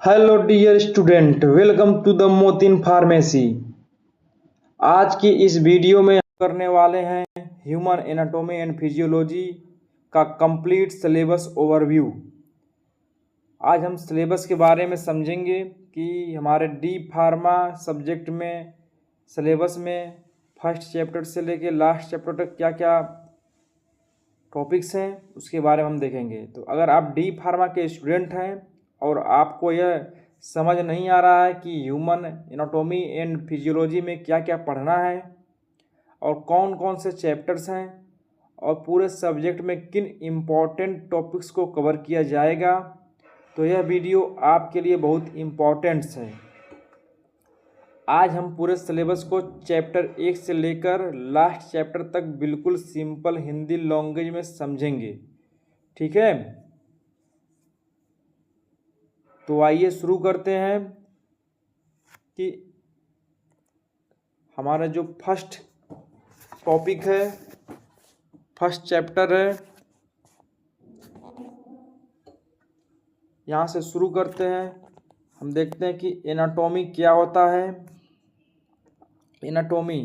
Hello dear student, welcome to the Motin pharmacy. आज की इस वीडियो में हम करने वाले हैं ह्यूमन एनाटॉमी एंड फिजियोलॉजी का कंप्लीट सिलेबस ओवरव्यू। आज हम सिलेबस के बारे में समझेंगे कि हमारे डी फार्मा सब्जेक्ट में सिलेबस में फर्स्ट चैप्टर से लेके लास्ट चैप्टर तक क्या क्या टॉपिक्स हैं उसके बारे में हम देखेंगे। तो अगर आप डी फार्मा के स्टूडेंट हैं और आपको यह समझ नहीं आ रहा है कि ह्यूमन एनाटॉमी एंड फिजियोलॉजी में क्या क्या पढ़ना है और कौन कौन से चैप्टर्स हैं और पूरे सब्जेक्ट में किन इम्पॉर्टेंट टॉपिक्स को कवर किया जाएगा, तो यह वीडियो आपके लिए बहुत इम्पॉर्टेंट्स है। आज हम पूरे सिलेबस को चैप्टर 1 से लेकर लास्ट चैप्टर तक बिल्कुल सिंपल हिंदी लैंग्वेज में समझेंगे, ठीक है। तो आइए शुरू करते हैं कि हमारा जो फर्स्ट टॉपिक है, फर्स्ट चैप्टर है, यहाँ से शुरू करते हैं। हम देखते हैं कि एनाटॉमी क्या होता है। Anatomy,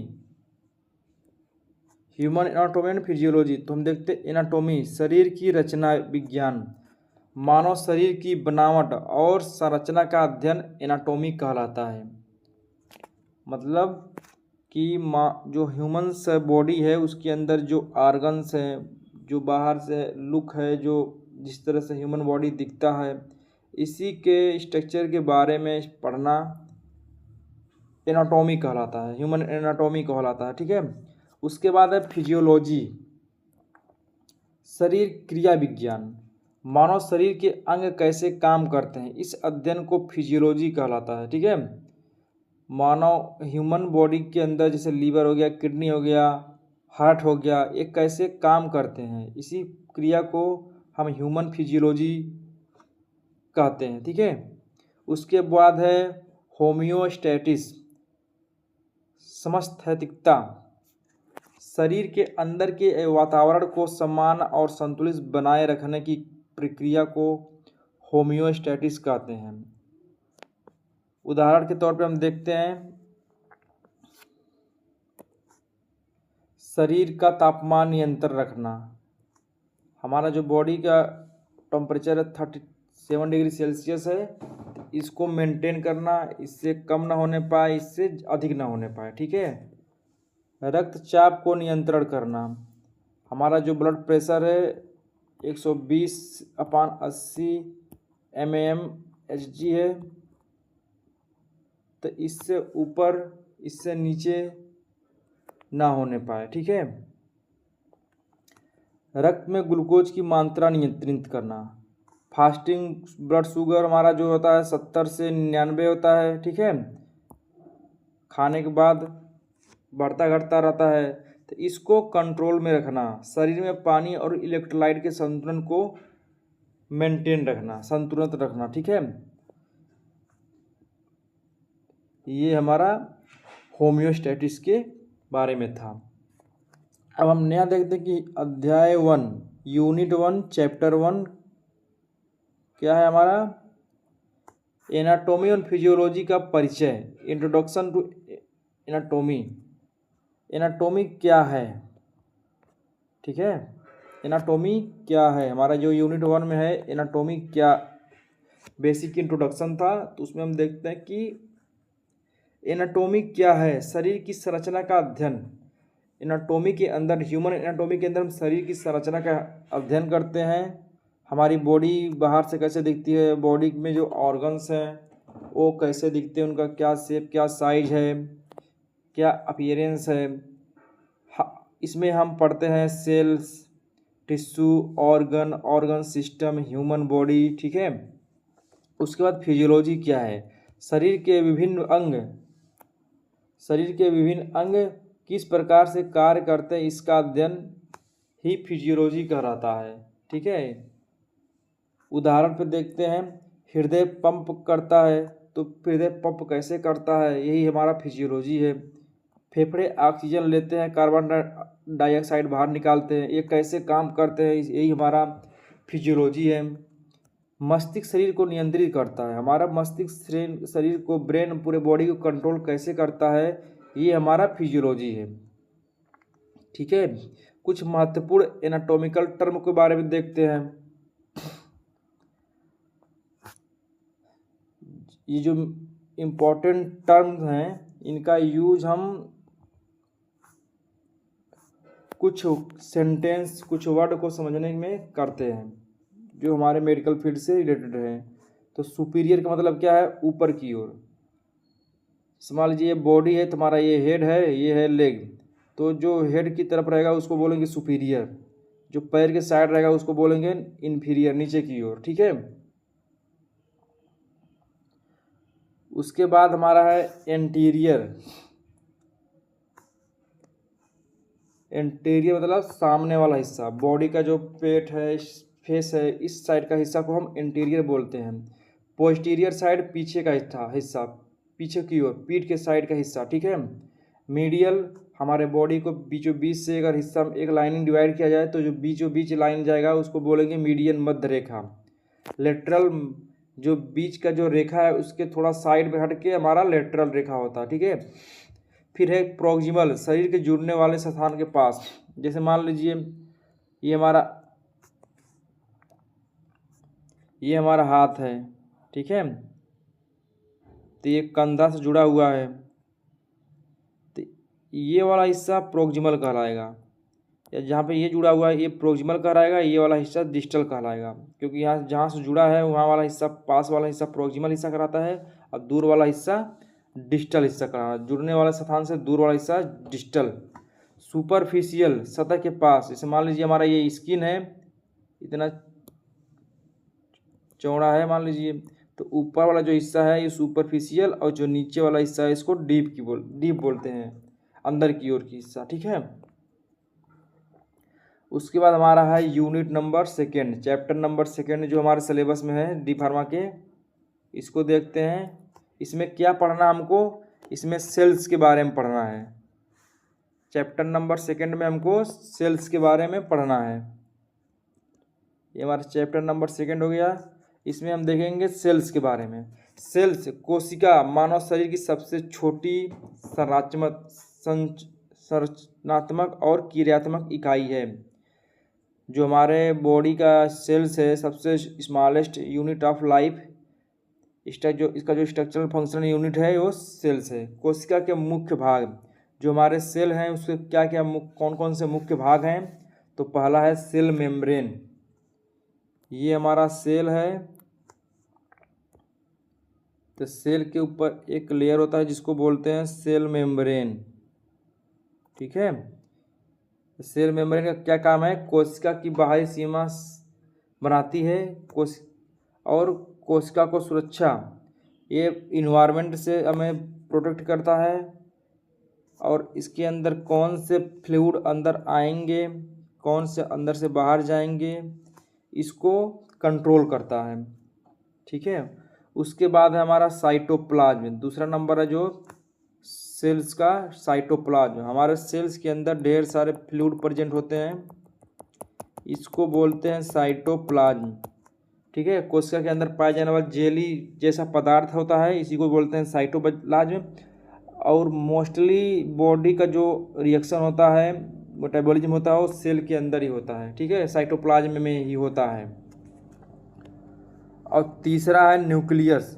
human anatomy and physiology. तो हम देखते हैं एनाटॉमी शरीर की रचना विज्ञान, मानव शरीर की बनावट और संरचना का अध्ययन एनाटॉमी कहलाता है। मतलब कि जो ह्यूमन्स बॉडी है उसके अंदर जो ऑर्गन्स हैं, जो बाहर से लुक है, जो जिस तरह से ह्यूमन बॉडी दिखता है, इसी के स्ट्रक्चर के बारे में पढ़ना एनाटॉमी कहलाता है, ह्यूमन एनाटॉमी कहलाता है, ठीक है। उसके बाद है फिजियोलॉजी, शरीर क्रिया विज्ञान, मानव शरीर के अंग कैसे काम करते हैं, इस अध्ययन को फिजियोलॉजी कहलाता है, ठीक है। मानव ह्यूमन बॉडी के अंदर जैसे लीवर हो गया, किडनी हो गया, हार्ट हो गया, ये कैसे काम करते हैं, इसी क्रिया को हम ह्यूमन फिजियोलॉजी कहते हैं, ठीक है। उसके बाद है होम्योस्टैटिस, समस्थैतिकता, शरीर के अंदर के वातावरण को समान और संतुलित बनाए रखने की प्रक्रिया को होम्योस्टैटिस कहते हैं। उदाहरण के तौर पे हम देखते हैं शरीर का तापमान नियंत्रण रखना। हमारा जो बॉडी का टेम्परेचर है 37 डिग्री सेल्सियस है, तो इसको मेंटेन करना, इससे कम ना होने पाए, इससे अधिक ना होने पाए, ठीक है। रक्तचाप को नियंत्रण करना। हमारा जो ब्लड प्रेशर है 120/80 mmHg है, तो इससे ऊपर इससे नीचे ना होने पाए, ठीक है। रक्त में ग्लूकोज की मात्रा नियंत्रित करना। फास्टिंग ब्लड शुगर हमारा जो होता है 70 से 99 होता है, ठीक है। खाने के बाद बढ़ता घटता रहता है, तो इसको कंट्रोल में रखना, शरीर में पानी और इलेक्ट्रोलाइट के संतुलन को मेंटेन रखना, संतुलित रखना, ठीक है। ये हमारा होम्योस्टैटिस के बारे में था। अब हम नया देखते हैं कि अध्याय 1 यूनिट 1 चैप्टर 1 क्या है हमारा, एनाटॉमी और फिजियोलॉजी का परिचय, इंट्रोडक्शन टू एनाटॉमी। एनाटॉमी क्या है, ठीक है। एनाटॉमी क्या है, हमारा जो यूनिट 1 में है एनाटॉमी क्या, बेसिक इंट्रोडक्शन था। तो उसमें हम देखते हैं कि एनाटॉमी क्या है, शरीर की संरचना का अध्ययन। एनाटॉमी के अंदर, ह्यूमन एनाटॉमी के अंदर हम शरीर की संरचना का अध्ययन करते हैं। हमारी बॉडी बाहर से कैसे दिखती है, बॉडी में जो ऑर्गन्स हैं वो कैसे दिखते हैं, उनका क्या शेप, क्या साइज है, क्या अपीयरेंस है। इसमें हम पढ़ते हैं cells, tissue, organ system, human body, ठीक है। उसके बाद फिजियोलॉजी क्या है, शरीर के विभिन्न अंग किस प्रकार से कार्य करते हैं, इसका अध्ययन ही फिजियोलॉजी कहलाता है, ठीक है। उदाहरण पर देखते हैं, हृदय पंप करता है, तो हृदय पंप कैसे करता है, यही हमारा फिजियोलॉजी है। फेफड़े ऑक्सीजन लेते हैं, कार्बन डाइऑक्साइड बाहर निकालते हैं, ये कैसे काम करते हैं, यही हमारा फिजियोलॉजी है। मस्तिष्क शरीर को नियंत्रित करता है। हमारा मस्तिष्क शरीर को, ब्रेन पूरे बॉडी को कंट्रोल कैसे करता है, ये हमारा फिजियोलॉजी है। ठीक है, कुछ महत्वपूर्ण एनाटॉमिकल टर्म के बारे में देखते हैं। ये जो इम्पोर्टेंट टर्म्स हैं इनका यूज हम कुछ सेंटेंस, कुछ वर्ड को समझने में करते हैं जो हमारे मेडिकल फील्ड से रिलेटेड हैं। तो सुपीरियर का मतलब क्या है, ऊपर की ओर। मान लीजिए ये बॉडी है तुम्हारा, ये हेड है, ये है लेग, तो जो हेड की तरफ रहेगा उसको बोलेंगे सुपीरियर, जो पैर के साइड रहेगा उसको बोलेंगे इन्फीरियर, नीचे की ओर। ठीक है, उसके बाद हमारा है एंटीरियर। एंटीरियर मतलब सामने वाला हिस्सा, बॉडी का जो पेट है, फेस है, इस साइड का हिस्सा को हम एंटीरियर बोलते हैं। पोस्टीरियर साइड पीछे का हिस्सा, पीछे की ओर, पीठ के साइड का हिस्सा। ठीक है, मीडियल हमारे बॉडी को बीचों बीच से अगर हिस्सा एक लाइनिंग डिवाइड किया जाए तो जो बीचों बीच लाइन जाएगा उसको बोलेंगे मीडियन, मध्य रेखा। लेटरल जो बीच का जो रेखा है उसके थोड़ा साइड में हट के हमारा लेटरल रेखा होता है। ठीक है, फिर है प्रोक्सिमल, शरीर के जुड़ने वाले स्थान के पास। जैसे मान लीजिए ये हमारा हाथ है। ठीक है, तो ये कंधा से जुड़ा हुआ है, तो ये वाला हिस्सा प्रोक्सिमल कहलाएगा, या जहाँ पे ये जुड़ा हुआ है ये प्रोक्सिमल कहलाएगा, ये वाला हिस्सा डिस्टल कहलाएगा। क्योंकि यहाँ जहाँ से जुड़ा है वहाँ वाला हिस्सा, पास वाला हिस्सा प्रोक्सिमल हिस्सा कहलाता है, और दूर वाला हिस्सा डिस्टल हिस्सा कहलाता है। जुड़ने वाले स्थान से दूर वाला हिस्सा डिस्टल। सुपरफिशियल, सतह के पास। जैसे मान लीजिए हमारा ये स्किन है, इतना चौड़ा है मान लीजिए, तो ऊपर वाला जो हिस्सा है ये सुपरफिशियल, और जो नीचे वाला हिस्सा है इसको डीप बोलते हैं, अंदर की ओर की हिस्सा। ठीक है, उसके बाद हमारा है unit number second, chapter number second जो हमारे सिलेबस में है डी फार्मा के। इसको देखते हैं, इसमें क्या पढ़ना हमको, इसमें सेल्स के बारे में पढ़ना है। चैप्टर नंबर सेकेंड में हमको सेल्स के बारे में पढ़ना है। ये हमारा चैप्टर नंबर सेकेंड हो गया। इसमें हम देखेंगे सेल्स के बारे में। सेल्स, कोशिका, मानव शरीर की सबसे छोटी संरचनात्मक और क्रियात्मक इकाई है। जो हमारे बॉडी का सेल्स है, सबसे स्मॉलेस्ट यूनिट ऑफ लाइफ, इसका जो स्ट्रक्चरल फंक्शनल यूनिट है वो सेल्स है। कोशिका के मुख्य भाग, जो हमारे सेल हैं उसके क्या क्या कौन कौन से मुख्य भाग हैं, तो पहला है सेल मेम्ब्रेन। ये हमारा सेल है, तो सेल के ऊपर एक लेयर होता है जिसको बोलते हैं सेल मेम्ब्रेन। ठीक है, सेल मेम्ब्रेन का क्या काम है, कोशिका की बाहरी सीमा बनाती है, और कोशिका को सुरक्षा, ये इन्वायरमेंट से हमें प्रोटेक्ट करता है, और इसके अंदर कौन से फ्लूइड अंदर आएंगे, कौन से अंदर से बाहर जाएंगे, इसको कंट्रोल करता है। ठीक है, उसके बाद है हमारा साइटोप्लाज्म, दूसरा नंबर है जो सेल्स का साइटोप्लाज्म। हमारे सेल्स के अंदर ढेर सारे फ्लूइड प्रेजेंट होते हैं, इसको बोलते हैं साइटोप्लाज्म। ठीक है, कोशिका के अंदर पाया जाने वाला जेली जैसा पदार्थ होता है, इसी को बोलते हैं साइटोप्लाज्म। और मोस्टली बॉडी का जो रिएक्शन होता है, मेटाबॉलिज्म होता है, वो सेल के अंदर ही होता है। ठीक है, साइटोप्लाज्म में ही होता है। और तीसरा है न्यूक्लियस,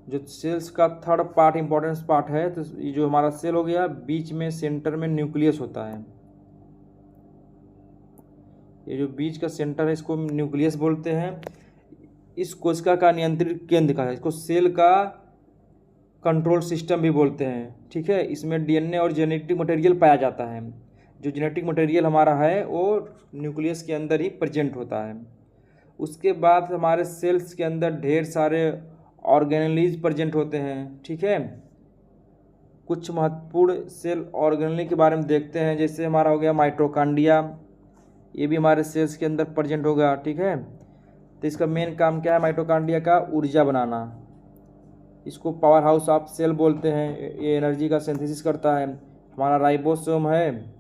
जो सेल्स का थर्ड पार्ट, इंपॉर्टेंस पार्ट है। तो ये जो हमारा सेल हो गया, बीच में सेंटर में न्यूक्लियस होता है। ये जो बीच का सेंटर है इसको न्यूक्लियस बोलते हैं। इस कोशिका का नियंत्रित केंद्र का है, इसको सेल का कंट्रोल सिस्टम भी बोलते हैं। ठीक है, इसमें डीएनए और जेनेटिक मटेरियल पाया जाता है। जो जेनेटिक मटेरियल हमारा है वो न्यूक्लियस के अंदर ही प्रेजेंट होता है। उसके बाद हमारे सेल्स के अंदर ढेर सारे ऑर्गेनेलीज प्रेजेंट होते हैं। ठीक है, कुछ महत्वपूर्ण सेल ऑर्गेनेली के बारे में देखते हैं। जैसे हमारा हो गया माइटोकॉन्ड्रिया, ये भी हमारे सेल्स के अंदर प्रेजेंट होगा। ठीक है, तो इसका मेन काम क्या है, माइटोकॉन्ड्रिया का ऊर्जा बनाना, इसको पावर हाउस ऑफ सेल बोलते हैं। ये एनर्जी का सिंथेसिस करता है। हमारा राइबोसोम है,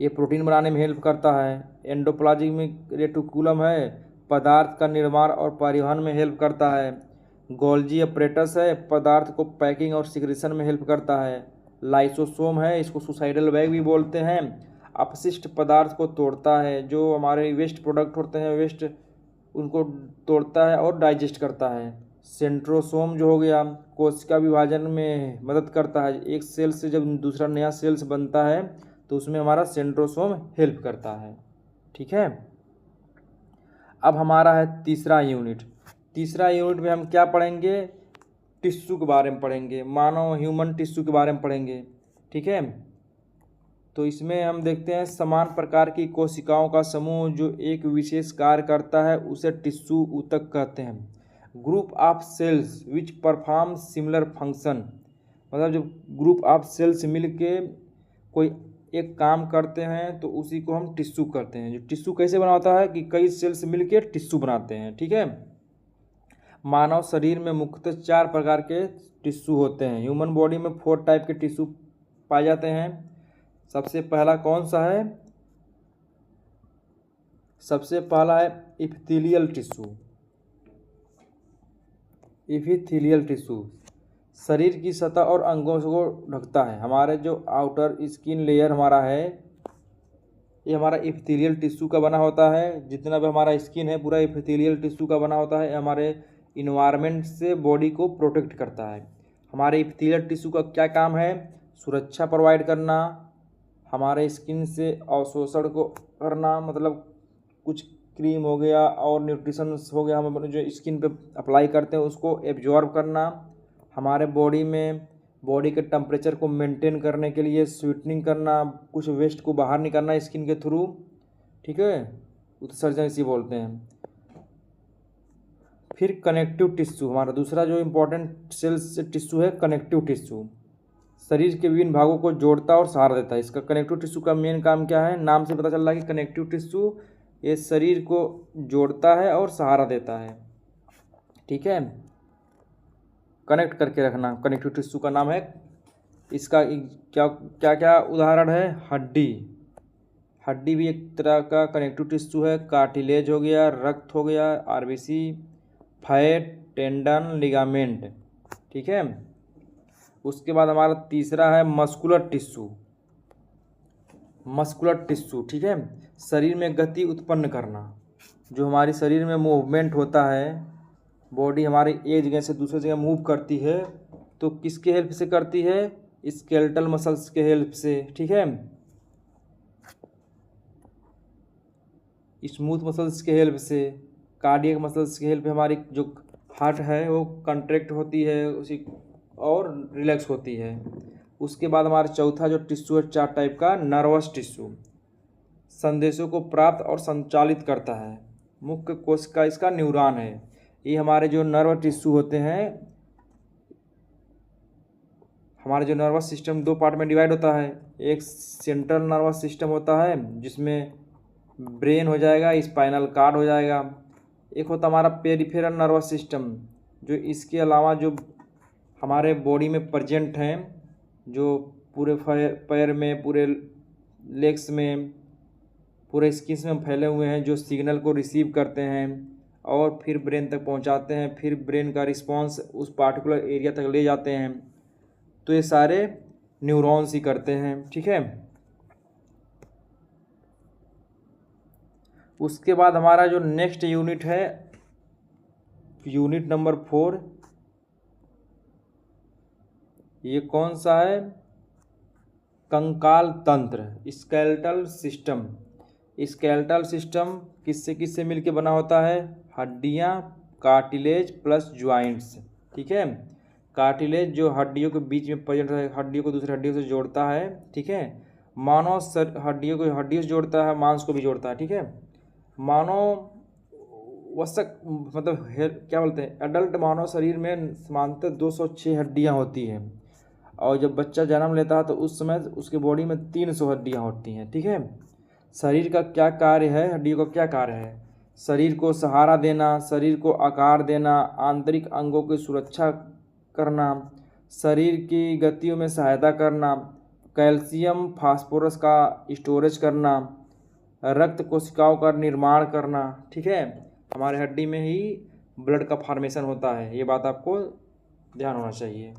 ये प्रोटीन बनाने में हेल्प करता है। एंडोप्लाज्मिक रेटिकुलम है, पदार्थ का निर्माण और परिवहन में हेल्प करता है। गोल्जी अपरेटस है, पदार्थ को पैकिंग और सिक्रेशन में हेल्प करता है। लाइसोसोम है, इसको सुसाइडल बैग भी बोलते हैं, अपशिष्ट पदार्थ को तोड़ता है, जो हमारे वेस्ट प्रोडक्ट होते हैं वेस्ट उनको तोड़ता है और डाइजेस्ट करता है। सेंट्रोसोम जो हो गया कोशिका विभाजन में मदद करता है। एक सेल से जब दूसरा नया सेल्स बनता है तो उसमें हमारा सेंट्रोसोम हेल्प करता है। ठीक है, अब हमारा है तीसरा यूनिट। तीसरा यूनिट में हम क्या पढ़ेंगे? टिश्यू के बारे में पढ़ेंगे, मानव ह्यूमन टिश्यू के बारे में पढ़ेंगे। ठीक है, तो इसमें हम देखते हैं समान प्रकार की कोशिकाओं का समूह जो एक विशेष कार्य करता है उसे टिश्यू ऊतक कहते हैं। Group of cells which perform similar function, मतलब जब ग्रुप ऑफ सेल्स मिलके कोई एक काम करते हैं तो उसी को हम टिश्यू कहते हैं। जो टिश्यू कैसे बना होता है कि कई सेल्स मिलके टिश्यू बनाते हैं। ठीक है, मानव शरीर में मुख्यतः 4 प्रकार के टिश्यू होते हैं। ह्यूमन बॉडी में 4 टाइप के टिश्यू पाए जाते हैं। सबसे पहला कौन सा है? सबसे पहला है इपिथेलियल टिश्यू। इपिथेलियल टिश्यू शरीर की सतह और अंगों को ढकता है। हमारे जो आउटर स्किन लेयर हमारा है ये हमारा इपिथेलियल टिश्यू का बना होता है। जितना भी हमारा स्किन है पूरा इपिथेलियल टिश्यू का बना होता है। हमारे इन्वायरमेंट से बॉडी को प्रोटेक्ट करता है। हमारे इपिथेलियल टिश्यू का क्या काम है? सुरक्षा प्रोवाइड करना, हमारे स्किन से अवशोषण को करना, मतलब कुछ क्रीम हो गया और न्यूट्रिशन हो गया हम जो स्किन पे अप्लाई करते हैं उसको एब्जॉर्ब करना, हमारे बॉडी में बॉडी के टेम्परेचर को मेंटेन करने के लिए स्वीटनिंग करना, कुछ वेस्ट को बाहर निकालना स्किन के थ्रू। ठीक है, उत्सर्जन इसी बोलते हैं। फिर कनेक्टिव टिश्यू, हमारा दूसरा जो इम्पोर्टेंट सेल्स टिश्यू है कनेक्टिव टिश्यू। शरीर के विभिन्न भागों को जोड़ता और सहारा देता है। इसका कनेक्टिव टिश्यू का मेन काम क्या है? नाम से पता चल रहा है कि कनेक्टिव टिश्यू ये शरीर को जोड़ता है और सहारा देता है। ठीक है, कनेक्ट करके रखना कनेक्टिव टिश्यू का नाम है। इसका क्या क्या क्या उदाहरण है? हड्डी, हड्डी भी एक तरह का कनेक्टिव टिश्यू है। कार्टिलेज हो गया, रक्त हो गया, आरबीसी, फैट, टेंडन, लिगामेंट। ठीक है, उसके बाद हमारा तीसरा है मस्कुलर टिश्यू। मस्कुलर टिश्यू, ठीक है, शरीर में गति उत्पन्न करना। जो हमारी शरीर में मूवमेंट होता है, बॉडी हमारी एक जगह से दूसरी जगह मूव करती है तो किसके हेल्प से करती है? स्केलेटल मसल्स के हेल्प से। ठीक है, स्मूथ मसल्स के हेल्प से, कार्डियक मसल्स के हेल्प से हमारी जो हार्ट है वो कंट्रैक्ट होती है उसी और रिलैक्स होती है। उसके बाद हमारा चौथा जो टिश्यू है 4 टाइप का, नर्वस टिश्यू, संदेशों को प्राप्त और संचालित करता है। मुख्य कोशिका इसका न्यूरॉन है। ये हमारे जो नर्व टिश्यू होते हैं, हमारे जो नर्वस सिस्टम 2 पार्ट में डिवाइड होता है। एक सेंट्रल नर्वस सिस्टम होता है जिसमें ब्रेन हो जाएगा, स्पाइनल कार्ड हो जाएगा। एक होता हमारा पेरिफेरल नर्वस सिस्टम, जो इसके अलावा जो हमारे बॉडी में प्रेजेंट हैं, जो पूरे पैर में, पूरे लेग्स में, पूरे स्किन में फैले हुए हैं, जो सिग्नल को रिसीव करते हैं और फिर ब्रेन तक पहुंचाते हैं। फिर ब्रेन का रिस्पांस उस पार्टिकुलर एरिया तक ले जाते हैं। तो ये सारे न्यूरॉन्स ही करते हैं। ठीक है, उसके बाद हमारा जो नेक्स्ट यूनिट है, यूनिट नंबर 4, ये कौन सा है? कंकाल तंत्र, स्केलेटल सिस्टम। स्केलेटल सिस्टम किससे किससे मिलके बना होता है? हड्डियाँ, कार्टिलेज प्लस ज्वाइंट्स। ठीक है, कार्टिलेज जो हड्डियों के बीच में प्रेजेंट है, हड्डियों को दूसरी हड्डियों से जोड़ता है। ठीक है, मानव हड्डियों को हड्डियों से जोड़ता है, मांस को भी जोड़ता है। ठीक है, मानव वसक मतलब क्या बोलते हैं, एडल्ट मानव शरीर में सामान्यतः 206 हड्डियाँ होती हैं और जब बच्चा जन्म लेता है तो उस समय उसके बॉडी में 300 हड्डियाँ होती हैं। ठीक है, शरीर का क्या कार्य है? हड्डियों का क्या कार्य है? शरीर को सहारा देना, शरीर को आकार देना, आंतरिक अंगों की सुरक्षा करना, शरीर की गतियों में सहायता करना, कैल्शियम फास्फोरस का स्टोरेज करना, रक्त कोशिकाओं का निर्माण करना। ठीक है, हमारे हड्डी में ही ब्लड का फॉर्मेशन होता है, ये बात आपको ध्यान होना चाहिए।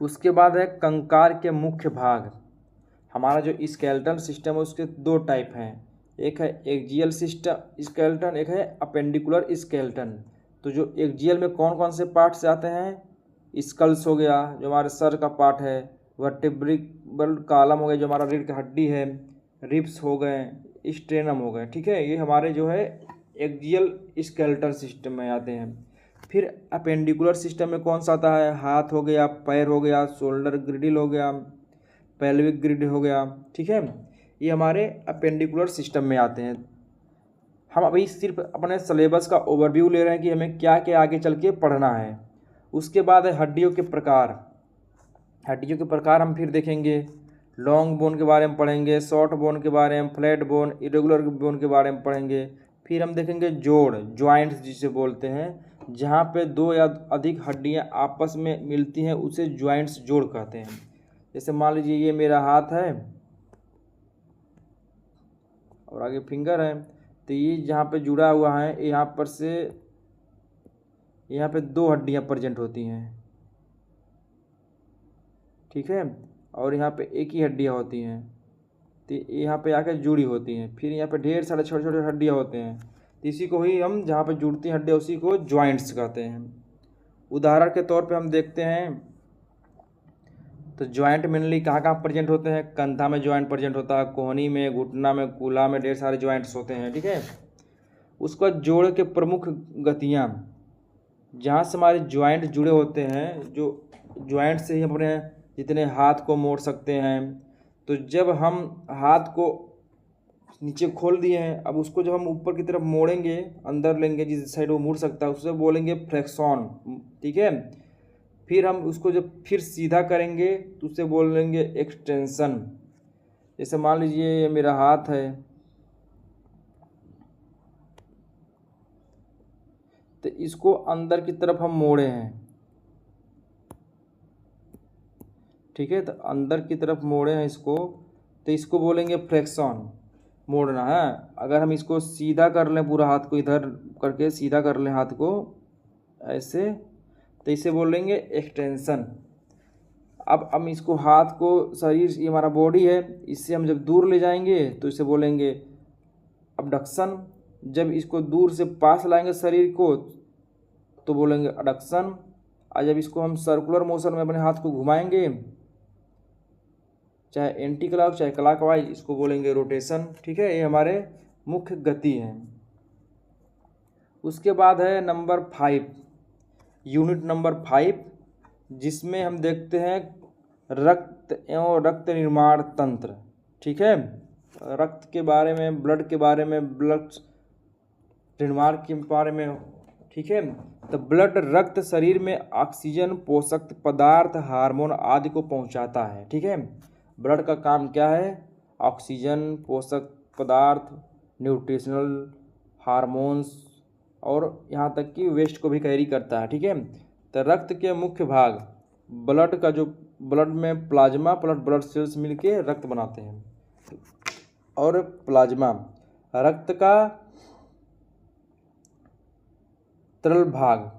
उसके बाद है कंकाल के मुख्य भाग। हमारा जो स्केलेटल सिस्टम है उसके दो टाइप हैं, एक है एक्जियल सिस्टम स्केलेटन, एक है अपेंडिकुलर स्केलेटन। तो जो एक्जियल में कौन कौन से पार्ट्स आते हैं, स्कल्स हो गया जो हमारे सर का पार्ट है, वर्टेब्रल कॉलम हो गया जो हमारा रीढ़ की हड्डी है, रिब्स हो गए, स्ट्रेनम हो गए, ठीक है, ये हमारे जो है एक्जियल स्केलेटल सिस्टम में आते हैं। फिर अपेंडिकुलर सिस्टम में कौन सा आता है, हाथ हो गया, पैर हो गया, शोल्डर ग्रिडल हो गया, पेल्विक ग्रिड हो गया, ठीक है, ये हमारे अपेंडिकुलर सिस्टम में आते हैं। हम अभी सिर्फ अपने सिलेबस का ओवरव्यू ले रहे हैं कि हमें क्या क्या आगे चल के पढ़ना है। उसके बाद है हड्डियों के प्रकार। हड्डियों के प्रकार हम फिर देखेंगे, लॉन्ग बोन के बारे में पढ़ेंगे, शॉर्ट बोन के बारे में, फ्लैट बोन, इरेगुलर बोन के बारे में पढ़ेंगे। फिर हम देखेंगे जोड़, ज्वाइंट्स जिसे बोलते हैं, जहाँ पे दो या अधिक हड्डियाँ आपस में मिलती हैं उसे ज्वाइंट्स जोड़ कहते हैं। जैसे मान लीजिए ये मेरा हाथ है और आगे फिंगर है, तो ये जहाँ पे जुड़ा हुआ है यहाँ पर से यहाँ पे दो हड्डियाँ प्रेजेंट होती हैं, ठीक है, और यहाँ पे एक ही हड्डियाँ होती हैं, तो यहाँ पे आकर जुड़ी होती हैं। फिर यहाँ पे ढेर सारे छोटे छोटे हड्डियाँ होते हैं, तो इसी को ही हम जहाँ पे जुड़ती हैं हड्डियाँ उसी को ज्वाइंट्स कहते हैं। उदाहरण के तौर पे हम देखते हैं तो ज्वाइंट मेनली कहाँ कहाँ प्रेजेंट होते हैं, कंधा में ज्वाइंट प्रेजेंट होता है, कोहनी में, घुटना में, कूल्हा में, ढेर सारे ज्वाइंट्स होते हैं, ठीक है। उसका जोड़ के प्रमुख गतियाँ, जहाँ से हमारे ज्वाइंट जुड़े होते हैं, जो ज्वाइंट से ही अपने जितने हाथ को मोड़ सकते हैं। तो जब हम हाथ को नीचे खोल दिए हैं, अब उसको जब हम ऊपर की तरफ मोड़ेंगे, अंदर लेंगे जिस साइड वो मुड़ सकता है, उसे बोलेंगे फ्लेक्सॉन, ठीक है। फिर हम उसको जब फिर सीधा करेंगे तो उसे बोलेंगे एक्सटेंशन। जैसे मान लीजिए ये मेरा हाथ है, तो इसको अंदर की तरफ हम मोड़े हैं, ठीक है, तो अंदर की तरफ मोड़े हैं इसको, तो इसको बोलेंगे फ्लेक्सॉन, मोड़ना है। अगर हम इसको सीधा कर लें, पूरा हाथ को इधर करके सीधा कर लें हाथ को ऐसे, तो इसे बोलेंगे एक्सटेंशन। अब हम इसको हाथ को, शरीर ये हमारा बॉडी है, इससे हम जब दूर ले जाएंगे तो इसे बोलेंगे अबडक्शन। जब इसको दूर से पास लाएंगे शरीर को तो बोलेंगे अडक्शन। और जब इसको हम सर्कुलर मोशन में अपने हाथ को घुमाएंगे, चाहे एंटी क्लॉक चाहे क्लॉकवाइज, इसको बोलेंगे रोटेशन, ठीक है। ये हमारे मुख्य गति हैं। उसके बाद है नंबर 5, यूनिट नंबर 5, जिसमें हम देखते हैं रक्त एवं रक्त निर्माण तंत्र, ठीक है। रक्त के बारे में, ब्लड के बारे में, ब्लड निर्माण के बारे में, ठीक है। तो ब्लड, रक्त शरीर में ऑक्सीजन, पोषक पदार्थ, हार्मोन आदि को पहुंचाता है, ठीक है। ब्लड का काम क्या है, ऑक्सीजन, पोषक पदार्थ, न्यूट्रिशनल, हार्मोन्स और यहाँ तक कि वेस्ट को भी कैरी करता है, ठीक है। तो रक्त के मुख्य भाग, ब्लड का जो ब्लड में प्लाज्मा प्लस ब्लड सेल्स मिलके रक्त बनाते हैं, और प्लाज्मा रक्त का तरल भाग,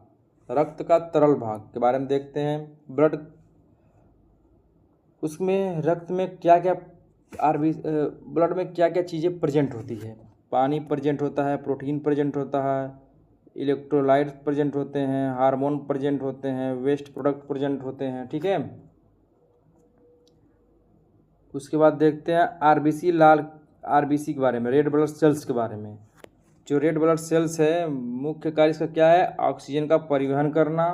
रक्त का तरल भाग के बारे में देखते हैं। ब्लड, उसमें रक्त में क्या क्या ब्लड में क्या क्या चीज़ें प्रेजेंट होती है, पानी प्रेजेंट होता है, प्रोटीन प्रेजेंट होता है, इलेक्ट्रोलाइट प्रेजेंट होते हैं, हार्मोन प्रेजेंट होते हैं, वेस्ट प्रोडक्ट प्रेजेंट होते हैं, ठीक है। उसके बाद देखते हैं आरबीसी, लाल आरबीसी के बारे में, रेड ब्लड सेल्स के बारे में। जो रेड ब्लड सेल्स है, मुख्य कार्य इसका क्या है, ऑक्सीजन का परिवहन करना,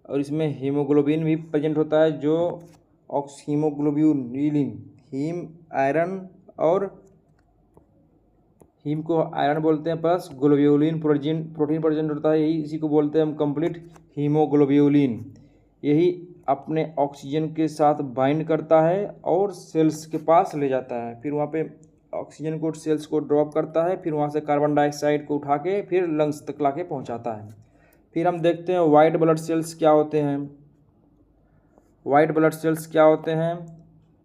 और इसमें हीमोग्लोबिन भी प्रेजेंट होता है, जो हीमोग्लोब्यूलिन, हीम आयरन, और हीम को आयरन बोलते हैं, प्लस ग्लोब्यूलिन प्रोटीन प्रेजेंट होता है, यही इसी को बोलते हैं हम कंप्लीट हीमोग्लोब्यूलिन। यही अपने ऑक्सीजन के साथ बाइंड करता है और सेल्स के पास ले जाता है, फिर वहाँ पे ऑक्सीजन को सेल्स को ड्रॉप करता है, फिर वहाँ से कार्बन डाइऑक्साइड को उठा के फिर लंग्स तक ला के पहुँचाता है। फिर हम देखते हैं वाइट ब्लड सेल्स क्या होते हैं। वाइट ब्लड सेल्स क्या होते हैं,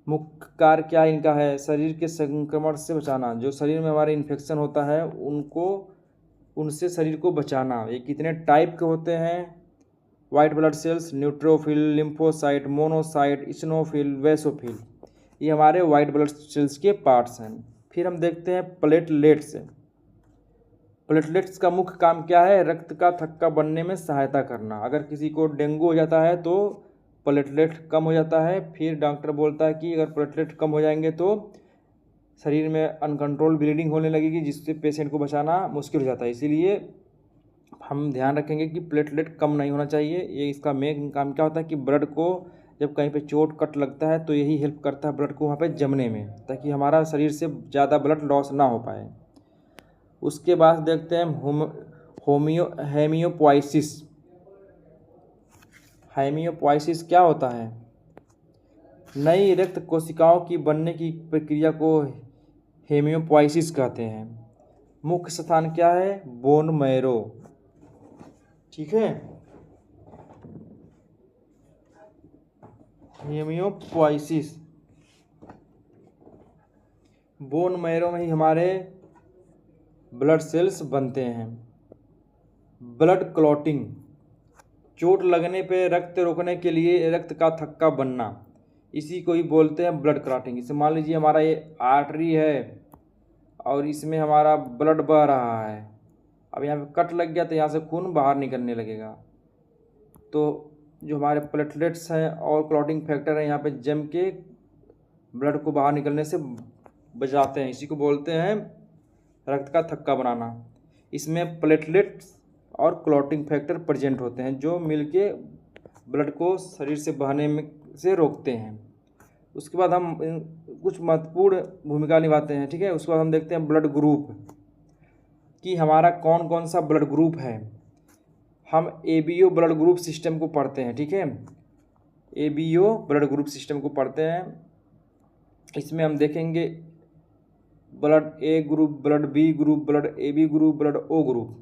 मुख्य कार्य क्या इनका है, शरीर के संक्रमण से बचाना। जो शरीर में हमारे इन्फेक्शन होता है उनको उनसे शरीर को बचाना। ये कितने टाइप के होते हैं? White blood cells, neutrophil, lymphocyte, monocyte, eosinophil, basophil, ये हमारे वाइट ब्लड सेल्स के पार्ट्स हैं। फिर हम देखते हैं प्लेटलेट्स। प्लेटलेट्स का मुख्य काम क्या है? रक्त का थक्का बनने में सहायता करना। अगर किसी को डेंगू हो जाता है तो प्लेटलेट कम हो जाता है। फिर डॉक्टर बोलता है कि अगर प्लेटलेट कम हो जाएंगे तो शरीर में अनकंट्रोल ब्लीडिंग होने लगेगी, जिससे पेशेंट को बचाना मुश्किल हो जाता है। इसीलिए हम ध्यान रखेंगे कि प्लेटलेट कम नहीं होना चाहिए। ये इसका मेन काम क्या होता है कि ब्लड को जब कहीं पे चोट कट लगता है तो यही हेल्प करता है ब्लड को वहाँ पे जमने में, ताकि हमारा शरीर से ज़्यादा ब्लड लॉस ना हो पाए। उसके बाद देखते हैं हेमियोपोइसिस। हेमियोपोइसिस क्या होता है? नई रक्त कोशिकाओं की बनने की प्रक्रिया को हेमियोपोइसिस कहते हैं। मुख्य स्थान क्या है? Bone marrow. ठीक है, हेमियोपोइसिस बोन मैरो में ही हमारे ब्लड सेल्स बनते हैं। ब्लड क्लॉटिंग, चोट लगने पे रक्त रोकने के लिए रक्त का थक्का बनना, इसी को ही बोलते हैं ब्लड क्लॉटिंग। इसे मान लीजिए हमारा ये आर्टरी है और इसमें हमारा ब्लड बह रहा है। अब यहाँ पे कट लग गया तो यहाँ से खून बाहर निकलने लगेगा, तो जो हमारे प्लेटलेट्स हैं और क्लॉटिंग फैक्टर हैं यहाँ पे जम के ब्लड को बाहर निकलने से बचाते हैं। इसी को बोलते हैं रक्त का थक्का बनाना। इसमें प्लेटलेट्स और क्लॉटिंग फैक्टर प्रेजेंट होते हैं जो मिलके ब्लड को शरीर से बहने में से रोकते हैं। उसके बाद हम कुछ महत्वपूर्ण भूमिका निभाते हैं। ठीक है, उसके बाद हम देखते हैं ब्लड ग्रुप कि हमारा कौन कौन सा ब्लड ग्रुप है। हम ABO ब्लड ग्रुप सिस्टम को पढ़ते हैं। ठीक है, ABO ब्लड ग्रुप सिस्टम को पढ़ते हैं। इसमें हम देखेंगे blood A group, blood B group, blood AB group, blood O group.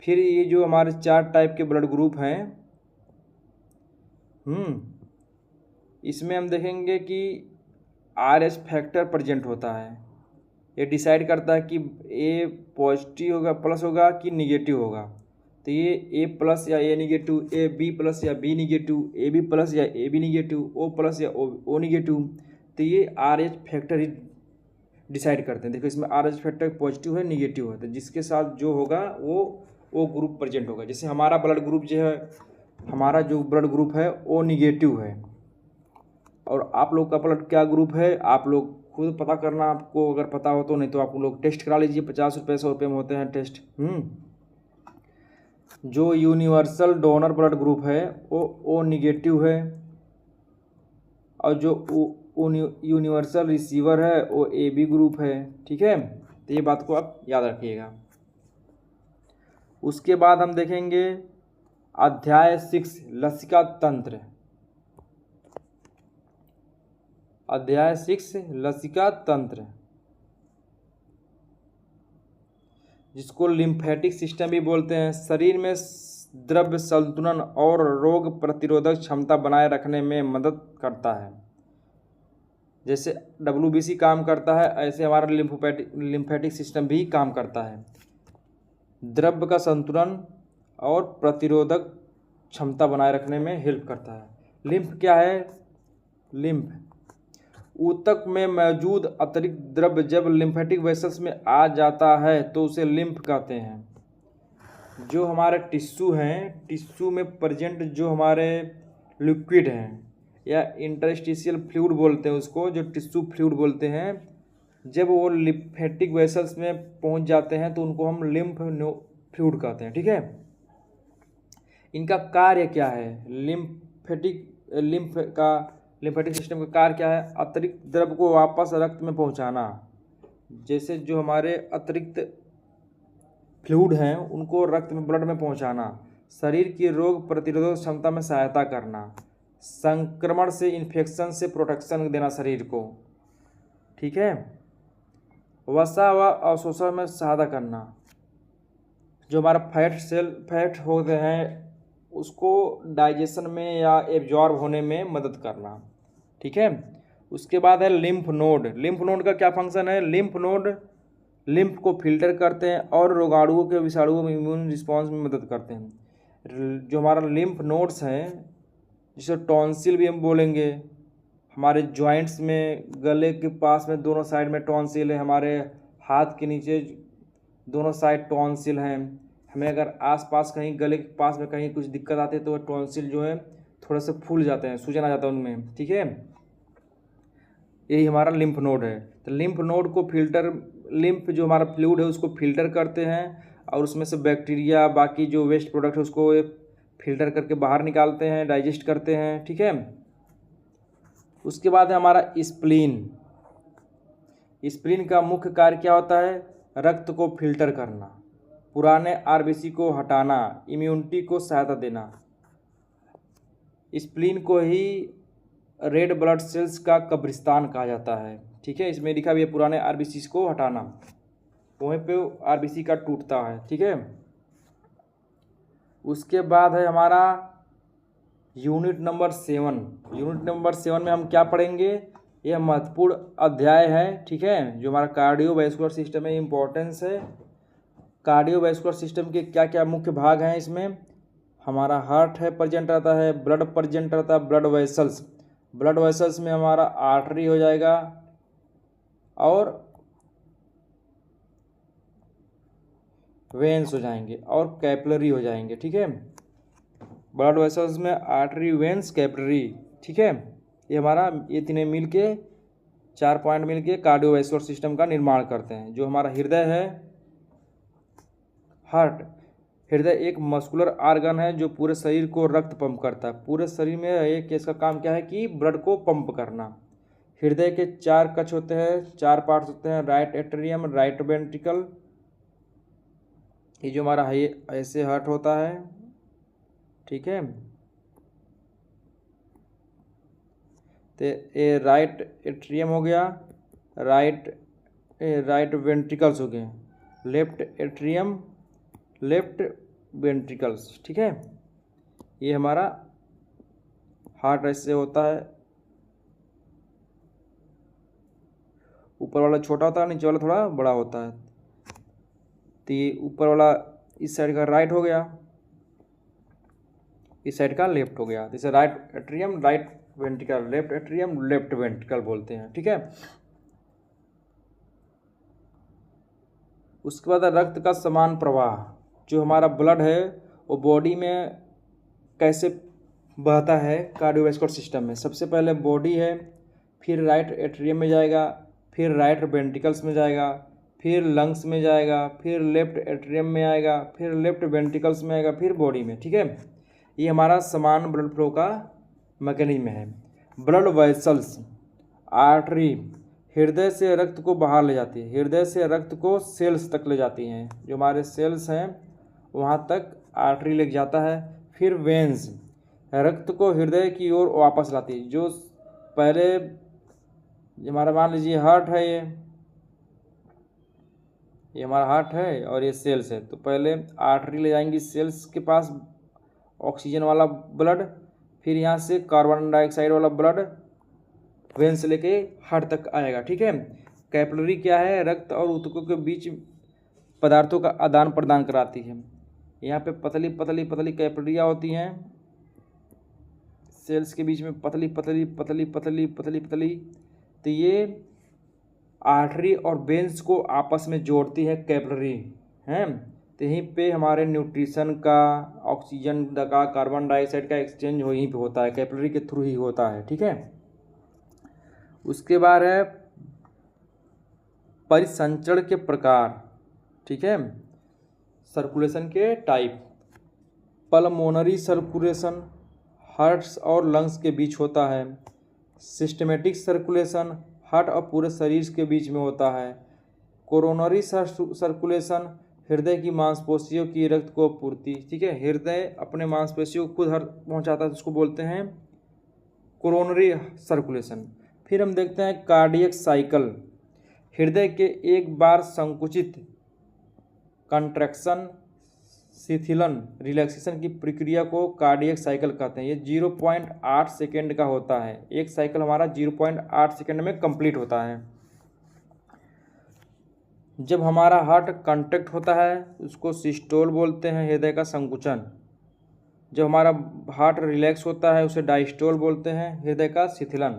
फिर ये जो हमारे 4 टाइप के ब्लड ग्रुप हैं, इसमें हम देखेंगे कि RH फैक्टर प्रेजेंट होता है। ये डिसाइड करता है कि A पॉजिटिव होगा, प्लस होगा कि निगेटिव होगा। तो ये A प्लस या A निगेटिव, AB प्लस या B निगेटिव, AB प्लस या AB निगेटिव, O प्लस या O निगेटिव। तो ये RH फैक्टर ही डिसाइड करते हैं। देखो इसमें RH फैक्टर पॉजिटिव है, निगेटिव है, तो जिसके साथ जो होगा वो O ग्रुप प्रेजेंट होगा। जैसे हमारा ब्लड ग्रुप जो है, हमारा जो ब्लड ग्रुप है O निगेटिव है। और आप लोग का ब्लड क्या ग्रुप है आप लोग खुद पता करना, आपको अगर पता हो तो, नहीं तो आप लोग टेस्ट करा लीजिए। 50 रुपये 100 रुपये में होते हैं टेस्ट। जो यूनिवर्सल डोनर ब्लड ग्रुप है वो O निगेटिव है, और जो यूनिवर्सल रिसीवर है वो AB ग्रुप है। ठीक है, तो ये बात को आप याद रखिएगा। उसके बाद हम देखेंगे अध्याय 6 लसिका तंत्र। अध्याय 6 लसिका तंत्र, जिसको लिम्फेटिक सिस्टम भी बोलते हैं। शरीर में द्रव्य संतुलन और रोग प्रतिरोधक क्षमता बनाए रखने में मदद करता है। जैसे WBC काम करता है, ऐसे हमारा लिम्फेटिक सिस्टम भी काम करता है। द्रव्य का संतुलन और प्रतिरोधक क्षमता बनाए रखने में हेल्प करता है। लिम्फ क्या है? लिम्फ ऊतक में मौजूद अतिरिक्त द्रव्य जब लिम्फेटिक वेसल्स में आ जाता है तो उसे लिम्फ कहते हैं। जो हमारे टिश्यू हैं, टिश्यू में प्रेजेंट जो हमारे लिक्विड हैं या इंटरस्टिशियल फ्लूइड बोलते हैं उसको, जो टिश्यू फ्लूइड बोलते हैं, जब वो लिम्फेटिक वेसल्स में पहुंच जाते हैं तो उनको हम लिम्फ फ्लूइड कहते हैं। ठीक है, इनका कार्य क्या है? लिम्फेटिक सिस्टम का कार्य क्या है? अतिरिक्त द्रव्य को वापस रक्त में पहुंचाना। जैसे जो हमारे अतिरिक्त फ्लूइड हैं उनको रक्त में, ब्लड में पहुंचाना। शरीर की रोग प्रतिरोधक क्षमता में सहायता करना। संक्रमण से, इन्फेक्शन से प्रोटेक्शन देना शरीर को। ठीक है, वसा व अवशोषण में सहायता करना। जो हमारा फैट होते हैं उसको डाइजेशन में या एब्जॉर्ब होने में मदद करना। ठीक है, उसके बाद है लिम्फ नोड। लिम्फ नोड का क्या फंक्शन है? लिम्फ लिम्फ को फिल्टर करते हैं और रोगाणुओं के विषाणुओं में इम्यून रिस्पॉन्स में मदद करते हैं। जो हमारा लिम्फ नोड्स हैं, जिसे टॉन्सिल भी हम बोलेंगे, हमारे जॉइंट्स में गले के पास में दोनों साइड में टॉन्सिल है, हमारे हाथ के नीचे दोनों साइड टॉन्सिल हैं। हमें अगर आसपास कहीं गले के पास में कहीं कुछ दिक्कत आती है तो टॉन्सिल जो है थोड़ा से फूल जाते हैं, सूजन आ जाता है उनमें, ठीक है। यही हमारा लिम्फ नोड है। तो लिम्फ नोड को फिल्टर, लिम्फ जो हमारा फ्लूइड है उसको फिल्टर करते हैं और उसमें से बैक्टीरिया, बाकी जो वेस्ट प्रोडक्ट है उसको फिल्टर करके बाहर निकालते हैं, डाइजेस्ट करते हैं, ठीक है। उसके बाद है हमारा स्प्लीन। स्प्लीन का मुख्य कार्य क्या होता है? रक्त को फिल्टर करना, पुराने आरबीसी को हटाना, इम्यूनिटी को सहायता देना। स्प्लीन को ही रेड ब्लड सेल्स का कब्रिस्तान कहा जाता है, ठीक है। इसमें लिखा भी है पुराने आरबीसी को हटाना, वहीं पे आरबीसी का टूटता है, ठीक है। उसके बाद है हमारा यूनिट नंबर 7। यूनिट नंबर 7 में हम क्या पढ़ेंगे? यह महत्वपूर्ण अध्याय है, ठीक है, जो हमारा कार्डियोवैस्कुलर सिस्टम में इम्पोर्टेंस है। कार्डियोवैस्कुलर सिस्टम के क्या क्या मुख्य भाग हैं इसमें? हमारा हार्ट है प्रेजेंट रहता है, ब्लड प्रेजेंट रहता है, ब्लड वेसल्स, ब्लड वेसल्स में हमारा आर्टरी हो जाएगा और वेन्स हो जाएंगे और कैपिलरी हो जाएंगे, ठीक है। ब्लड वेसल्स में आर्टरी, वेन्स, कैपिलरी, ठीक है। ये हमारा ये तीनों मिल के 4 पॉइंट मिल के कार्डियोवैस्कुलर सिस्टम का निर्माण करते हैं। जो हमारा हृदय है, हार्ट, हृदय एक मस्कुलर आर्गन है जो पूरे शरीर को रक्त पंप करता है। पूरे शरीर में एक इसका काम क्या है कि ब्लड को पंप करना। हृदय के 4 कक्ष होते हैं, 4 पार्ट्स होते हैं, राइट एट्रियम, राइट वेंट्रिकल, ये जो हमारा है ऐसे हार्ट होता है, ठीक है। तो ये राइट एट्रियम हो गया, राइट वेंट्रिकल्स हो गए, लेफ्ट एट्रियम, लेफ्ट वेंट्रिकल्स, ठीक है। ये हमारा हार्ट ऐसे होता है, ऊपर वाला छोटा होता है, नीचे वाला थोड़ा बड़ा होता है। तो ये ऊपर वाला इस साइड का राइट हो गया, इस साइड का लेफ्ट हो गया। जैसे right atrium, right ventricle, left atrium, left ventricle बोलते हैं, ठीक है। उसके बाद रक्त का समान प्रवाह। जो हमारा ब्लड है वो बॉडी में कैसे बहता है कार्डियोवैस्कुलर सिस्टम में? सबसे पहले बॉडी है, फिर राइट एट्रियम में जाएगा, फिर राइट वेंट्रिकल्स में जाएगा, फिर लंग्स में जाएगा, फिर लेफ्ट एट्रियम में आएगा, फिर लेफ्ट वेंट्रिकल्स में आएगा, फिर बॉडी में, ठीक है। ये हमारा समान ब्लड फ्लो का मैकेनिज्म है। ब्लड वेसल्स, आर्टरी हृदय से रक्त को बाहर ले जाती है, हृदय से रक्त को सेल्स तक ले जाती हैं। जो हमारे सेल्स हैं वहाँ तक आर्टरी ले जाता है। फिर वेन्स रक्त को हृदय की ओर वापस लाती है। जो पहले हमारा मान लीजिए हार्ट है, ये हमारा हार्ट है और ये सेल्स है, तो पहले आर्टरी ले जाएंगी सेल्स के पास ऑक्सीजन वाला ब्लड, फिर यहाँ से कार्बन डाइऑक्साइड वाला ब्लड वेन से लेके हार्ट तक आएगा, ठीक है। कैपिलरी क्या है? रक्त और ऊतकों के बीच पदार्थों का आदान प्रदान कराती है। यहाँ पे पतली पतली पतली कैपिलरियाँ होती हैं, सेल्स के बीच में पतली पतली पतली पतली पतली पतली, तो ये आर्टरी और वेन्स को आपस में जोड़ती है कैपिलरी, हैं। तो यहीं पे हमारे न्यूट्रिशन का, ऑक्सीजन का, कार्बन डाइऑक्साइड का एक्सचेंज यहीं पे होता है, कैपिलरी के थ्रू ही होता है, ठीक है। उसके बाद है परिसंचरण के प्रकार, ठीक है, सर्कुलेशन के टाइप। पल्मोनरी सर्कुलेशन हार्ट्स और लंग्स के बीच होता है। सिस्टमेटिक सर्कुलेशन हार्ट और पूरे शरीर के बीच में होता है। कोरोनरी सर्कुलेशन हृदय की मांसपेशियों की रक्त को पूर्ति, ठीक है, हृदय अपने मांसपेशियों को खुद पहुंचाता है, उसको बोलते हैं कोरोनरी सर्कुलेशन। फिर हम देखते हैं कार्डियक साइकिल। हृदय के एक बार संकुचित, कंट्रैक्शन, शिथिलन, रिलैक्सेशन की प्रक्रिया को कार्डियक साइकिल कहते हैं। ये 0.8 सेकेंड का होता है। एक साइकिल हमारा 0.8 सेकेंड में कंप्लीट होता है। जब हमारा हार्ट कंट्रैक्ट होता है उसको सिस्टोल बोलते हैं, हृदय का संकुचन। जब हमारा हार्ट रिलैक्स होता है उसे डायस्टोल बोलते हैं, हृदय का शिथिलन।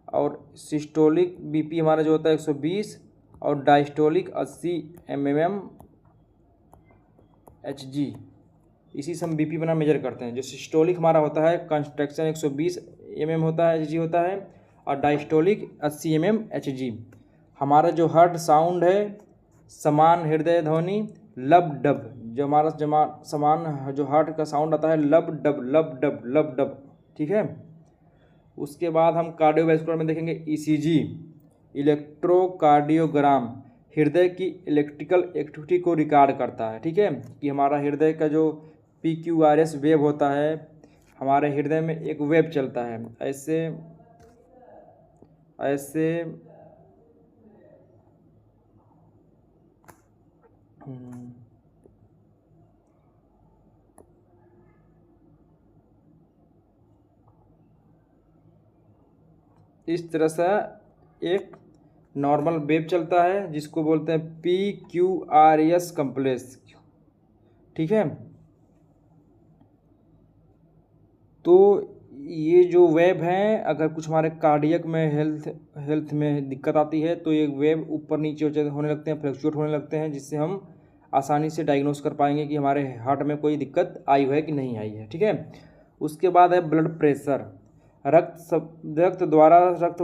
और सिस्टोलिक बीपी हमारा जो होता है 120 और डायस्टोलिक 80 mmHg। इसी से हम बीपी बना मेजर करते हैं। जो सिस्टोलिक हमारा होता है कंट्रैक्शन 120 mm होता है, Hg होता है, और डायस्टोलिक 80 mmHg। हमारा जो हार्ट साउंड है समान हृदय ध्वनि लब डब, जो हमारा समान जो हार्ट का साउंड आता है लब डब लब डब लब डब, ठीक है। उसके बाद हम कार्डियोवैस्कुलर में देखेंगे ईसीजी, इलेक्ट्रोकार्डियोग्राम, हृदय की इलेक्ट्रिकल एक्टिविटी को रिकॉर्ड करता है, ठीक है, कि हमारा हृदय का जो PQRS वेव होता है, हमारे हृदय में एक वेव चलता है ऐसे ऐसे इस तरह से एक नॉर्मल वेव चलता है जिसको बोलते हैं PQRS कम्प्लेक्स, ठीक है। तो ये जो वेव हैं अगर कुछ हमारे कार्डियक में हेल्थ में दिक्कत आती है तो ये वेव ऊपर नीचे होने लगते हैं, फ्लक्चुएट होने लगते हैं, जिससे हम आसानी से डायग्नोस कर पाएंगे कि हमारे हार्ट में कोई दिक्कत आई है कि नहीं आई है, ठीक है। उसके बाद है ब्लड प्रेशर। रक्त द्वारा रक्त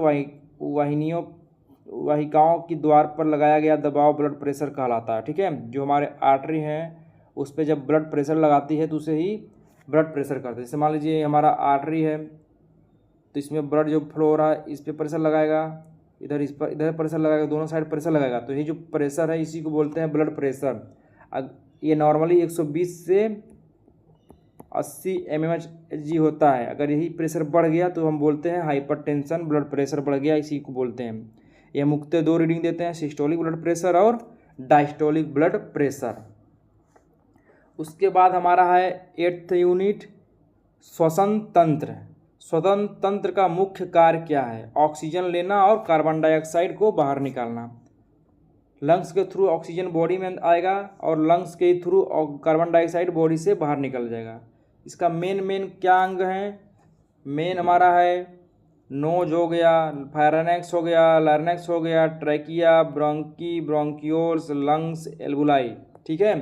वाहिकाओं की द्वार पर लगाया गया दबाव ब्लड प्रेशर कहलाता है, ठीक है। जो हमारे आर्टरी हैं उस पर जब ब्लड प्रेशर लगाती है तो उसे ही ब्लड प्रेशर करते हैं। जैसे मान लीजिए हमारा आर्टरी है तो इसमें ब्लड जो फ्लो हो रहा है इस पर प्रेशर लगाएगा, इधर प्रेशर लगाएगा, दोनों साइड प्रेशर लगाएगा, तो ये जो प्रेशर है इसी को बोलते हैं ब्लड प्रेशर। ये नॉर्मली 120 से 80 mmHg होता है। अगर यही प्रेशर बढ़ गया तो हम बोलते हैं हाइपरटेंशन, ब्लड प्रेशर बढ़ गया, इसी को बोलते हैं। ये मुख्यतः दो रीडिंग देते हैं, सिस्टोलिक ब्लड प्रेशर और डायस्टोलिक ब्लड प्रेशर। उसके बाद हमारा है 8th यूनिट श्वसन तंत्र। श्वसन तंत्र का मुख्य कार्य क्या है? ऑक्सीजन लेना और कार्बन डाइऑक्साइड को बाहर निकालना। लंग्स के थ्रू ऑक्सीजन बॉडी में आएगा और लंग्स के थ्रू कार्बन डाइऑक्साइड बॉडी से बाहर निकल जाएगा। इसका मेन क्या अंग है? मेन हमारा है नोज हो गया, फायरेनेक्स हो गया, लार्नेक्स हो गया, trachea, bronchi, bronchioles, lungs, alveoli, ठीक है।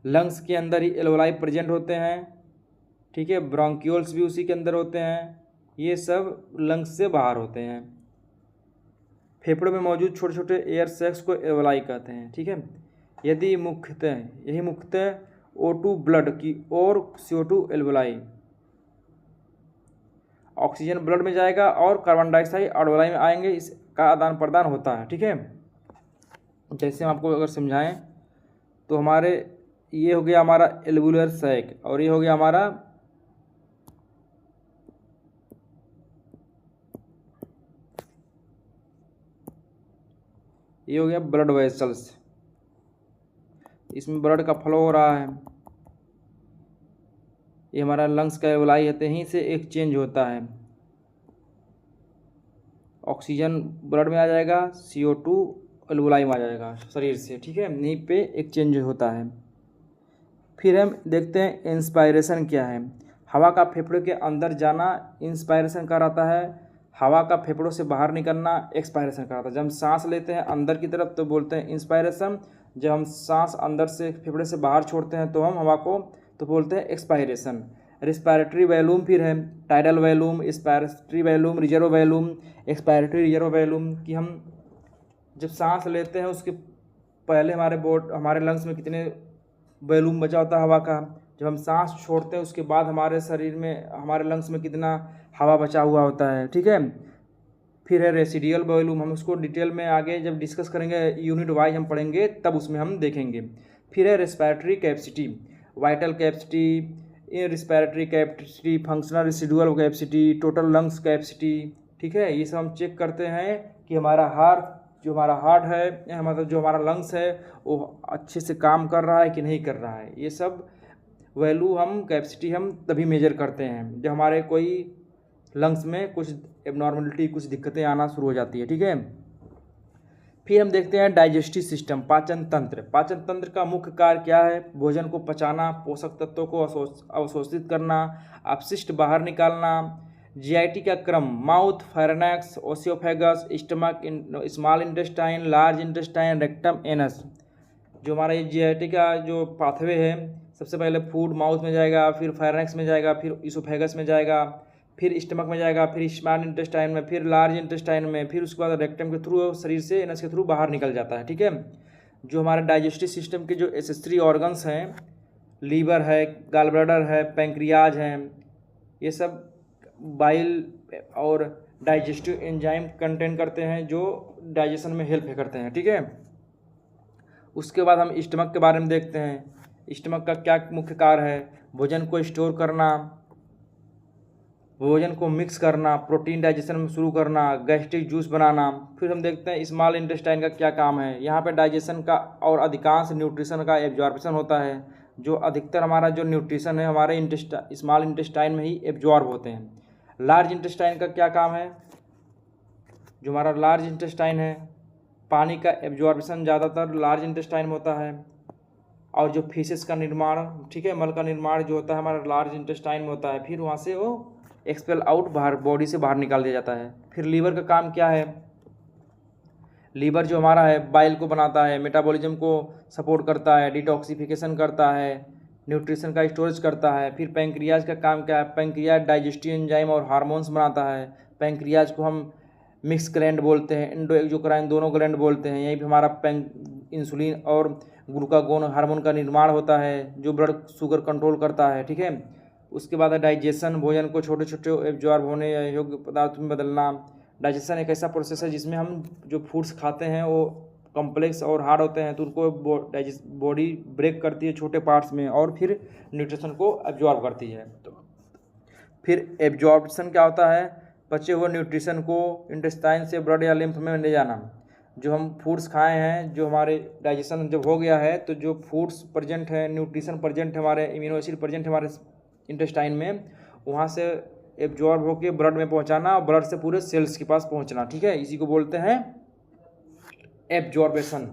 लंग्स के अंदर ही एल्वुलाई प्रेजेंट होते हैं, ठीक है। ब्रोंकियोल्स भी उसी के अंदर होते हैं। ये सब लंग्स से बाहर होते हैं। फेफड़ों में मौजूद छोटे छोटे एयर सैक्स को एल्वुलाई कहते हैं, ठीक है। यही मुख्यतः O2 ब्लड की और CO2 एल्वुलाई। ऑक्सीजन ब्लड में जाएगा और कार्बन डाइऑक्साइड एल्वुलाई में आएंगे, इसका आदान प्रदान होता है, ठीक है। जैसे हम आपको अगर समझाएं तो हमारे ये हो गया हमारा एल्वुलर सैक और ये हो गया हमारा ब्लड वेसल्स। इसमें ब्लड का फ्लो हो रहा है। ये हमारा लंग्स का एल्वुलाई है, यहीं से एक चेंज होता है। ऑक्सीजन ब्लड में आ जाएगा, CO2 एल्वुलाई में आ जाएगा शरीर से, ठीक है। यहीं पे एक चेंज होता है। फिर हम देखते हैं इंस्पायरेशन क्या है। हवा का फेफड़े के अंदर जाना इंस्पायरेशन कहलाता है। हवा का फेफड़ों से बाहर निकलना एक्सपायरेशन कहलाता है। जब हम सांस लेते हैं अंदर की तरफ तो बोलते हैं इंस्पायरेशन। जब हम सांस अंदर से फेफड़े से बाहर छोड़ते हैं तो हम हवा को तो बोलते हैं एक्सपायरेशन। रिस्पायरेटरी वैल्यूम फिर है tidal volume, expiratory volume, reserve volume, expiratory reserve volume. कि हम जब सांस लेते हैं उसके पहले हमारे लंग्स में कितने वैल्यूम बचा होता है हवा का। जब हम सांस छोड़ते हैं उसके बाद हमारे शरीर में हमारे लंग्स में कितना हवा बचा हुआ होता है, ठीक है। फिर है रेसिडियल वॉल्यूम, हम उसको डिटेल में आगे जब डिस्कस करेंगे यूनिट वाइज हम पढ़ेंगे तब उसमें हम देखेंगे। फिर है respiratory capacity, vital capacity, respiratory capacity, functional residual capacity, total lungs capacity, ठीक है। ये सब हम चेक करते हैं कि हमारा हार्ट है मतलब जो हमारा लंग्स है वो अच्छे से काम कर रहा है कि नहीं कर रहा है। ये सब वैल्यू कैपेसिटी हम तभी मेजर करते हैं जब हमारे कोई लंग्स में कुछ एबनॉर्मलिटी कुछ दिक्कतें आना शुरू हो जाती है, ठीक है। फिर हम देखते हैं डाइजेस्टिव सिस्टम, पाचन तंत्र। पाचन तंत्र का मुख्य कार्य क्या है? भोजन को पचाना, पोषक तत्वों को अवशोषित करना, अपशिष्ट बाहर निकालना। जीआईटी का क्रम: mouth, pharynx, oesophagus, stomach, small intestine, large intestine, rectum, anus. जो हमारा ये जीआईटी का जो पाथवे है, सबसे पहले फूड माउथ में जाएगा, फिर फायरनैक्स में जाएगा, फिर इसोफेगस में जाएगा, फिर स्टमक में जाएगा, फिर स्मॉल इंटेस्टाइन में, फिर लार्ज इंटेस्टाइन में, फिर उसके बाद रेक्टम के थ्रू शरीर से एनस के थ्रू बाहर निकल जाता है। ठीक है। जो हमारे डाइजेस्टिव सिस्टम के जो एसेसरी ऑर्गन्स हैं, लीवर है, गॉल ब्लैडर है, पैंक्रियाज हैं, ये सब बाइल और डाइजेस्टिव एंजाइम कंटेन करते हैं जो डाइजेशन में हेल्प करते हैं। ठीक है। उसके बाद हम स्टमक के बारे में देखते हैं। स्टमक का क्या मुख्य कार्य है? भोजन को स्टोर करना, भोजन को मिक्स करना, प्रोटीन डाइजेशन में शुरू करना, गैस्ट्रिक जूस बनाना। फिर हम देखते हैं स्मॉल इंटेस्टाइन का क्या काम है। यहाँ पे डाइजेशन का और अधिकांश न्यूट्रिशन का एब्जॉर्प्शन होता है। जो अधिकतर हमारा जो न्यूट्रिशन है हमारे स्मॉल इंटेस्टाइन में ही एब्जॉर्ब होते हैं। लार्ज इंटेस्टाइन का क्या काम है? जो हमारा लार्ज इंटेस्टाइन है, पानी का एब्जॉर्प्शन ज़्यादातर लार्ज इंटेस्टाइन में होता है। और जो फीसेस का निर्माण, ठीक है, मल का निर्माण जो होता है हमारा लार्ज इंटेस्टाइन में होता है। फिर वहाँ से वो एक्सपेल आउट, बाहर बॉडी से बाहर निकाल दिया जाता है। फिर लीवर का काम क्या है? लीवर जो हमारा है बाइल को बनाता है, मेटाबॉलिज्म को सपोर्ट करता है, डिटॉक्सिफिकेशन करता है, न्यूट्रिशन का स्टोरेज करता है। फिर पैंक्रियाज का काम क्या है? पैंक्रियाज डाइजेस्टिव एंजाइम और हार्मोन्स बनाता है। पैंक्रियाज को हम मिक्स ग्लैंड बोलते हैं, एंडो एक्सोक्राइन दोनों ग्लैंड बोलते हैं। यहीं पर हमारा इंसुलिन और ग्लूकागोन हार्मोन का निर्माण होता है जो ब्लड शुगर कंट्रोल करता है। ठीक है। उसके बाद है डाइजेशन, भोजन को छोटे छोटे एब्जॉर्ब होने योग्य पदार्थ में बदलना। डाइजेशन एक ऐसा प्रोसेस है जिसमें हम जो फूड्स खाते हैं वो कॉम्प्लेक्स और हार्ड होते हैं, तो उनको बॉडी ब्रेक करती है छोटे पार्ट्स में और फिर न्यूट्रिशन को एब्जॉर्ब करती है। तो फिर एब्जॉर्प्शन क्या होता है? बचे हुए न्यूट्रिशन को इंटेस्टाइन से ब्लड या लिम्फ में ले जाना। जो हम फूड्स खाए हैं, जो हमारे डाइजेशन जब हो गया है, तो जो फूड्स प्रेजेंट है, न्यूट्रिशन प्रेजेंट है, हमारे इम्यूनो एसिड प्रेजेंट है हमारे इंटेस्टाइन में, वहाँ से एब्जॉर्ब होकर ब्लड में पहुँचाना और ब्लड से पूरे सेल्स के पास पहुँचना। ठीक है। इसी को बोलते हैं एब्जॉर्बेशन।